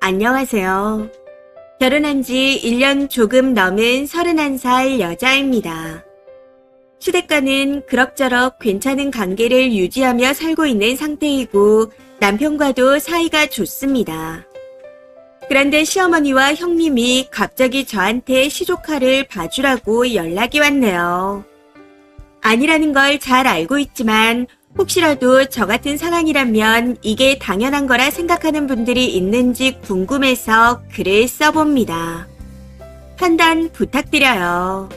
안녕하세요. 결혼한 지 1년 조금 넘은 31살 여자입니다. 시댁과는 그럭저럭 괜찮은 관계를 유지하며 살고 있는 상태이고 남편과도 사이가 좋습니다. 그런데 시어머니와 형님이 갑자기 저한테 시조카를 봐주라고 연락이 왔네요. 아니라는 걸 잘 알고 있지만 혹시라도 저 같은 상황이라면 이게 당연한 거라 생각하는 분들이 있는지 궁금해서 글을 써봅니다. 판단 부탁드려요.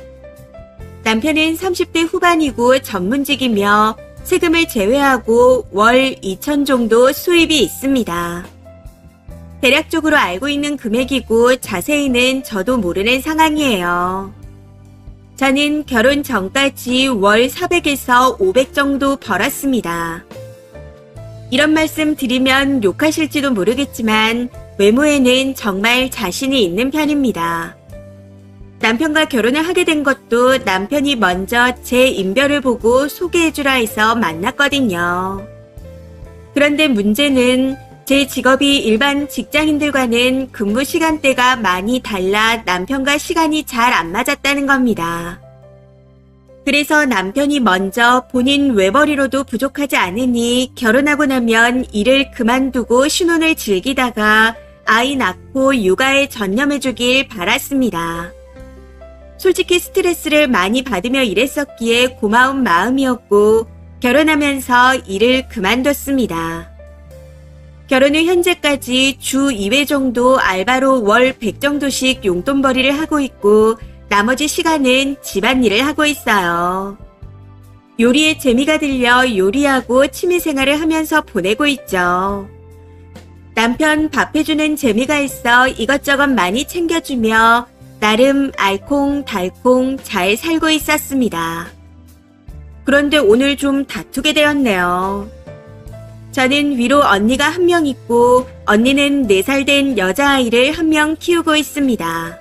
남편은 30대 후반이고 전문직이며 세금을 제외하고 월 2천 정도 수입이 있습니다. 대략적으로 알고 있는 금액이고 자세히는 저도 모르는 상황이에요. 저는 결혼 전까지 월 400에서 500 정도 벌었습니다. 이런 말씀 드리면 욕하실지도 모르겠지만 외모에는 정말 자신이 있는 편입니다. 남편과 결혼을 하게 된 것도 남편이 먼저 제 인별을 보고 소개해주라 해서 만났거든요. 그런데 문제는 제 직업이 일반 직장인들과는 근무 시간대가 많이 달라 남편과 시간이 잘 안 맞았다는 겁니다. 그래서 남편이 먼저 본인 외벌이로도 부족하지 않으니 결혼하고 나면 일을 그만두고 신혼을 즐기다가 아이 낳고 육아에 전념해주길 바랐습니다. 솔직히 스트레스를 많이 받으며 일했었기에 고마운 마음이었고 결혼하면서 일을 그만뒀습니다. 결혼 후 현재까지 주 2회 정도 알바로 월 100 정도씩 용돈벌이를 하고 있고 나머지 시간은 집안일을 하고 있어요. 요리에 재미가 들려 요리하고 취미생활을 하면서 보내고 있죠. 남편 밥해주는 재미가 있어 이것저것 많이 챙겨주며 나름 알콩달콩 잘 살고 있었습니다. 그런데 오늘 좀 다투게 되었네요. 저는 위로 언니가 한 명 있고 언니는 4살 된 여자아이를 한 명 키우고 있습니다.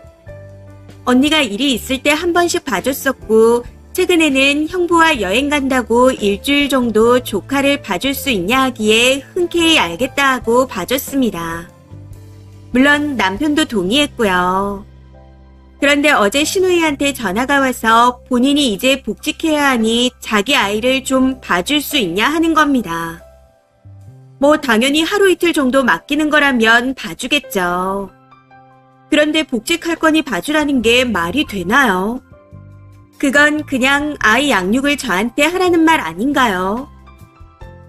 언니가 일이 있을 때 한 번씩 봐줬었고 최근에는 형부와 여행 간다고 일주일 정도 조카를 봐줄 수 있냐 하기에 흔쾌히 알겠다 하고 봐줬습니다. 물론 남편도 동의했고요. 그런데 어제 시누이한테 전화가 와서 본인이 이제 복직해야 하니 자기 아이를 좀 봐줄 수 있냐 하는 겁니다. 뭐 당연히 하루 이틀 정도 맡기는 거라면 봐주겠죠. 그런데 복직할 거니 봐주라는 게 말이 되나요? 그건 그냥 아이 양육을 저한테 하라는 말 아닌가요?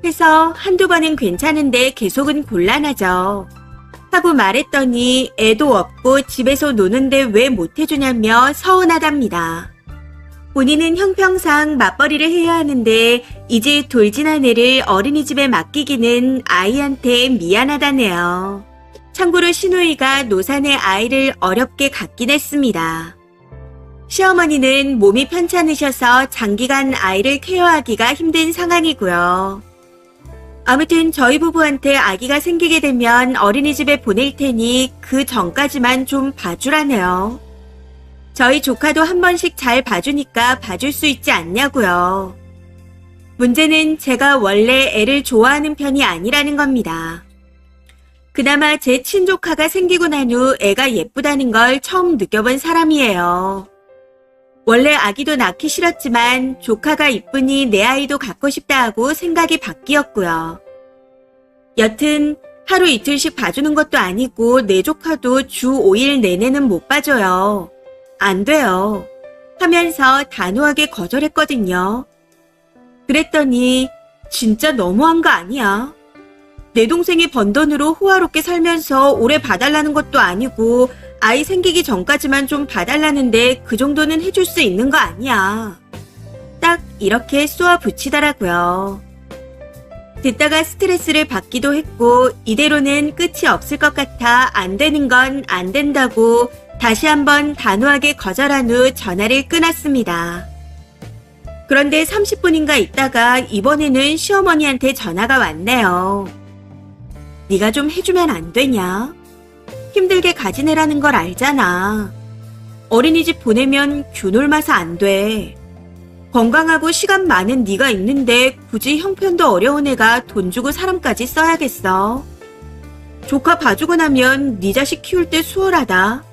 해서 한두 번은 괜찮은데 계속은 곤란하죠. 하고 말했더니 애도 없고 집에서 노는데 왜 못해주냐며 서운하답니다. 본인은 형평상 맞벌이를 해야 하는데 이제 돌진한 애를 어린이집에 맡기기는 아이한테 미안하다네요. 참고로 시누이가 노산의 아이를 어렵게 갖긴 했습니다. 시어머니는 몸이 편찮으셔서 장기간 아이를 케어하기가 힘든 상황이고요. 아무튼 저희 부부한테 아기가 생기게 되면 어린이집에 보낼 테니 그 전까지만 좀 봐주라네요. 저희 조카도 한 번씩 잘 봐주니까 봐줄 수 있지 않냐고요. 문제는 제가 원래 애를 좋아하는 편이 아니라는 겁니다. 그나마 제 친조카가 생기고 난 후 애가 예쁘다는 걸 처음 느껴본 사람이에요. 원래 아기도 낳기 싫었지만 조카가 이쁘니 내 아이도 갖고 싶다 하고 생각이 바뀌었고요. 여튼 하루 이틀씩 봐주는 것도 아니고 내 조카도 주 5일 내내는 못 봐줘요. 안 돼요. 하면서 단호하게 거절했거든요. 그랬더니 진짜 너무한 거 아니야? 내 동생이 번 돈으로 호화롭게 살면서 오래 봐달라는 것도 아니고 아이 생기기 전까지만 좀 봐달라는데 그 정도는 해줄 수 있는 거 아니야. 딱 이렇게 쏘아 붙이더라고요. 듣다가 스트레스를 받기도 했고 이대로는 끝이 없을 것 같아 안 되는 건 안 된다고 다시 한번 단호하게 거절한 후 전화를 끊었습니다. 그런데 30분인가 있다가 이번에는 시어머니한테 전화가 왔네요. 네가 좀 해주면 안 되냐? 힘들게 가진 애라는 걸 알잖아. 어린이집 보내면 균올마서 안 돼. 건강하고 시간 많은 네가 있는데 굳이 형편도 어려운 애가 돈 주고 사람까지 써야겠어. 조카 봐주고 나면 네 자식 키울 때 수월하다.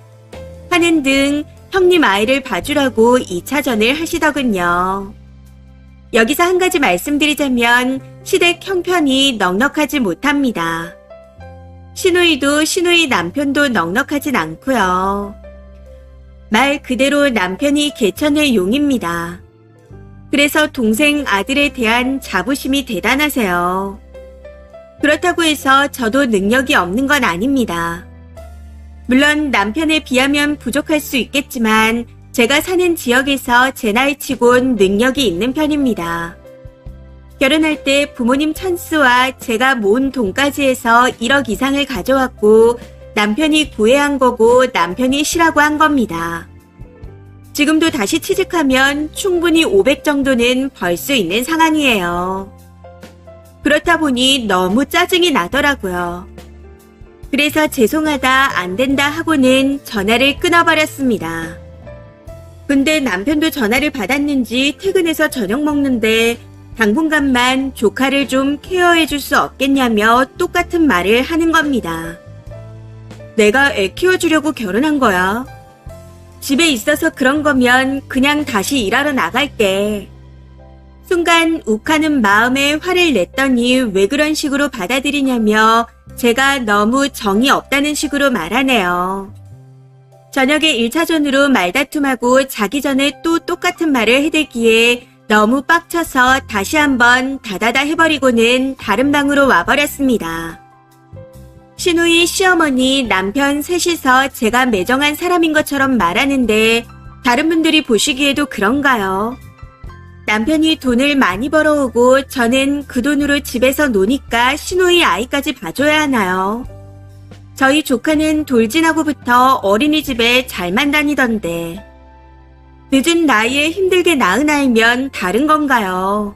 하는 등 형님 아이를 봐주라고 2차전을 하시더군요. 여기서 한 가지 말씀드리자면 시댁 형편이 넉넉하지 못합니다. 시누이도 시누이 남편도 넉넉하진 않고요. 말 그대로 남편이 개천의 용입니다. 그래서 동생 아들에 대한 자부심이 대단하세요. 그렇다고 해서 저도 능력이 없는 건 아닙니다. 물론 남편에 비하면 부족할 수 있겠지만 제가 사는 지역에서 제 나이치곤 능력이 있는 편입니다. 결혼할 때 부모님 찬스와 제가 모은 돈까지 해서 1억 이상을 가져왔고 남편이 구애한 거고 남편이 쉬라고 한 겁니다. 지금도 다시 취직하면 충분히 500 정도는 벌 수 있는 상황이에요. 그렇다 보니 너무 짜증이 나더라고요. 그래서 죄송하다 안 된다 하고는 전화를 끊어버렸습니다. 근데 남편도 전화를 받았는지 퇴근해서 저녁 먹는데 당분간만 조카를 좀 케어해 줄 수 없겠냐며 똑같은 말을 하는 겁니다. 내가 애 키워주려고 결혼한 거야. 집에 있어서 그런 거면 그냥 다시 일하러 나갈게. 순간 욱하는 마음에 화를 냈더니 왜 그런 식으로 받아들이냐며 제가 너무 정이 없다는 식으로 말하네요. 저녁에 1차전으로 말다툼하고 자기 전에 또 똑같은 말을 해대기에 너무 빡쳐서 다시 한번 다다다 해버리고는 다른 방으로 와버렸습니다. 시누이 시어머니 남편 셋이서 제가 매정한 사람인 것처럼 말하는데 다른 분들이 보시기에도 그런가요? 남편이 돈을 많이 벌어오고 저는 그 돈으로 집에서 노니까 시누이 아이까지 봐줘야 하나요? 저희 조카는 돌진하고부터 어린이집에 잘만 다니던데 늦은 나이에 힘들게 낳은 아이면 다른 건가요?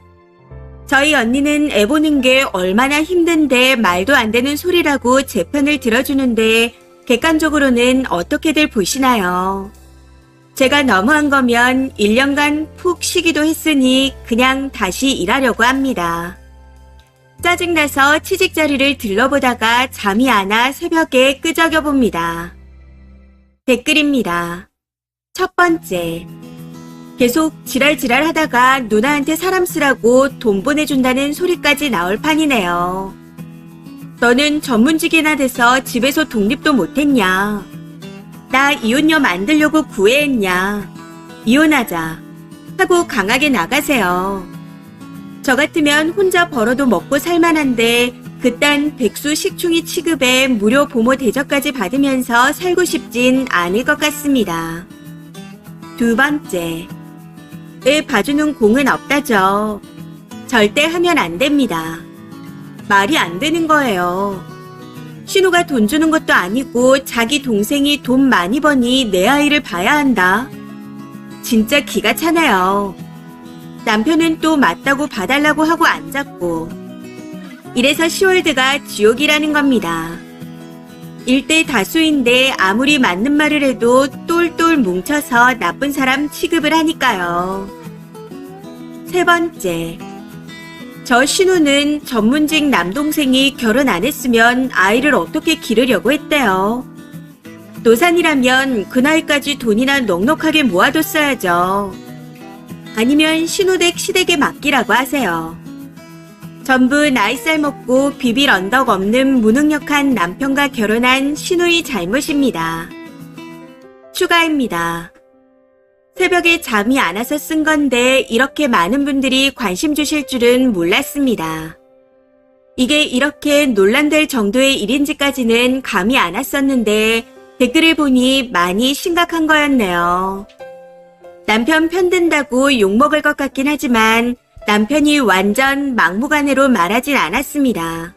저희 언니는 애 보는 게 얼마나 힘든데 말도 안 되는 소리라고 제 편을 들어주는데 객관적으로는 어떻게들 보시나요? 제가 너무한 거면 1년간 푹 쉬기도 했으니 그냥 다시 일하려고 합니다. 짜증나서 취직 자리를 들러보다가 잠이 안 와 새벽에 끄적여 봅니다. 댓글입니다. 첫 번째. 계속 지랄지랄 하다가 누나한테 사람 쓰라고 돈 보내준다는 소리까지 나올 판이네요. 너는 전문직이나 돼서 집에서 독립도 못했냐? 나 이혼녀 만들려고 구애했냐? 이혼하자. 하고 강하게 나가세요. 저 같으면 혼자 벌어도 먹고 살만한데 그딴 백수 식충이 취급에 무료 보모 대접까지 받으면서 살고 싶진 않을 것 같습니다. 두 번째. 애 봐주는 공은 없다죠. 절대 하면 안 됩니다. 말이 안 되는 거예요. 신우가 돈 주는 것도 아니고 자기 동생이 돈 많이 버니 내 아이를 봐야 한다. 진짜 기가 차네요. 남편은 또 맞다고 봐달라고 하고 안 잡고. 이래서 10월드가 지옥이라는 겁니다. 일대 다수인데 아무리 맞는 말을 해도 똘똘 뭉쳐서 나쁜 사람 취급을 하니까요. 세 번째. 저 신우는 전문직 남동생이 결혼 안 했으면 아이를 어떻게 기르려고 했대요. 노산이라면 그 나이까지 돈이나 넉넉하게 모아뒀어야죠. 아니면 신우댁 시댁에 맡기라고 하세요. 전부 나이살 먹고 비빌 언덕 없는 무능력한 남편과 결혼한 시누이 잘못입니다. 추가입니다. 새벽에 잠이 안 와서 쓴 건데 이렇게 많은 분들이 관심 주실 줄은 몰랐습니다. 이게 이렇게 논란될 정도의 일인지까지는 감이 안 왔었는데 댓글을 보니 많이 심각한 거였네요. 남편 편든다고 욕먹을 것 같긴 하지만 남편이 완전 막무가내로 말하진 않았습니다.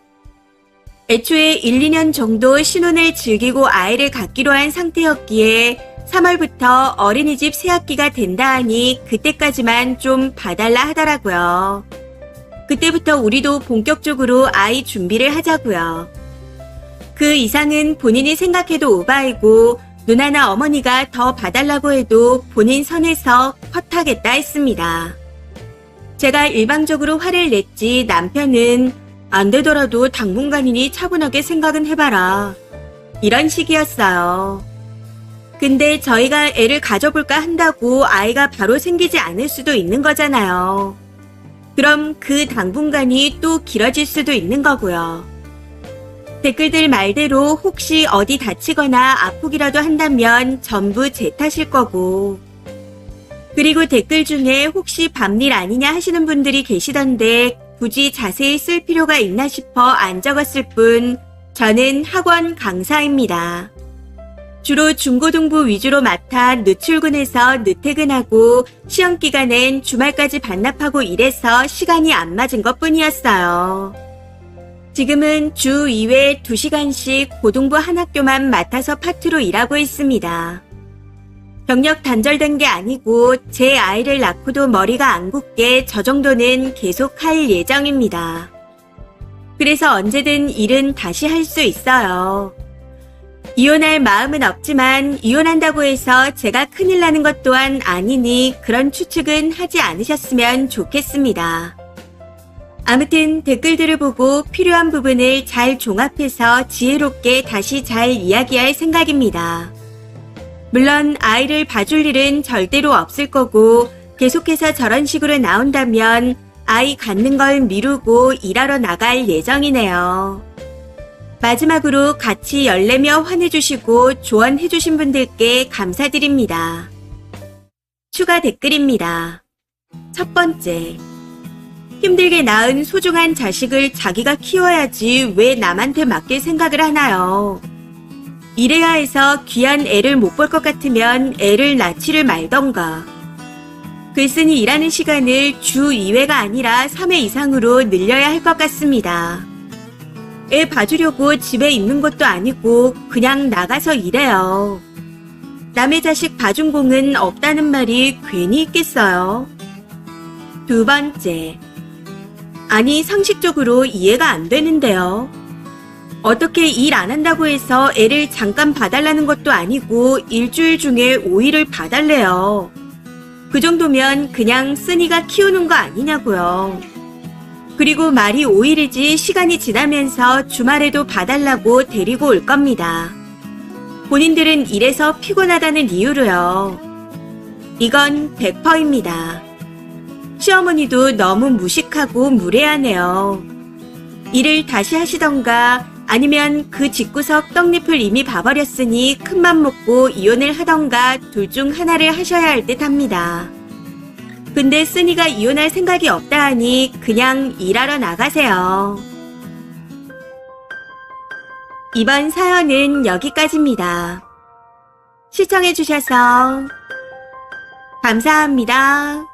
애초에 1, 2년 정도 신혼을 즐기고 아이를 갖기로 한 상태였기에 3월부터 어린이집 새학기가 된다 하니 그때까지만 좀 봐달라 하더라고요. 그때부터 우리도 본격적으로 아이 준비를 하자고요. 그 이상은 본인이 생각해도 오바이고 누나나 어머니가 더 봐달라고 해도 본인 선에서 컷하겠다 했습니다. 제가 일방적으로 화를 냈지 남편은 안 되더라도 당분간이니 차분하게 생각은 해봐라. 이런 식이었어요. 근데 저희가 애를 가져볼까 한다고 아이가 바로 생기지 않을 수도 있는 거잖아요. 그럼 그 당분간이 또 길어질 수도 있는 거고요. 댓글들 말대로 혹시 어디 다치거나 아프기라도 한다면 전부 제 탓일 거고. 그리고 댓글 중에 혹시 밤일 아니냐 하시는 분들이 계시던데 굳이 자세히 쓸 필요가 있나 싶어 안 적었을 뿐 저는 학원 강사입니다. 주로 중고등부 위주로 맡아 늦출근해서 늦퇴근하고 시험 기간엔 주말까지 반납하고 일해서 시간이 안 맞은 것뿐이었어요. 지금은 주 2회 2시간씩 고등부 한 학교만 맡아서 파트로 일하고 있습니다. 경력 단절된 게 아니고 제 아이를 낳고도 머리가 안 굳게 저 정도는 계속 할 예정입니다. 그래서 언제든 일은 다시 할 수 있어요. 이혼할 마음은 없지만 이혼한다고 해서 제가 큰일 나는 것 또한 아니니 그런 추측은 하지 않으셨으면 좋겠습니다. 아무튼 댓글들을 보고 필요한 부분을 잘 종합해서 지혜롭게 다시 잘 이야기할 생각입니다. 물론 아이를 봐줄 일은 절대로 없을 거고 계속해서 저런 식으로 나온다면 아이 갖는 걸 미루고 일하러 나갈 예정이네요. 마지막으로 같이 열내며 환해주시고 조언해주신 분들께 감사드립니다. 추가 댓글입니다. 첫 번째, 힘들게 낳은 소중한 자식을 자기가 키워야지 왜 남한테 맡길 생각을 하나요? 이래야 해서 귀한 애를 못 볼 것 같으면 애를 낳지를 말던가. 글쓴이 일하는 시간을 주 2회가 아니라 3회 이상으로 늘려야 할 것 같습니다. 애 봐주려고 집에 있는 것도 아니고 그냥 나가서 일해요. 남의 자식 봐준 공은 없다는 말이 괜히 있겠어요. 두 번째, 아니 상식적으로 이해가 안 되는데요. 어떻게 일 안 한다고 해서 애를 잠깐 봐달라는 것도 아니고 일주일 중에 5일을 봐달래요. 그 정도면 그냥 쓴이가 키우는 거 아니냐고요. 그리고 말이 5일이지 시간이 지나면서 주말에도 봐달라고 데리고 올 겁니다. 본인들은 일해서 피곤하다는 이유로요. 이건 100%입니다. 시어머니도 너무 무식하고 무례하네요. 일을 다시 하시던가 아니면 그 집구석 떡잎을 이미 봐버렸으니 큰맘 먹고 이혼을 하던가 둘 중 하나를 하셔야 할 듯 합니다. 근데 쓴이가 이혼할 생각이 없다 하니 그냥 일하러 나가세요. 이번 사연은 여기까지입니다. 시청해주셔서 감사합니다.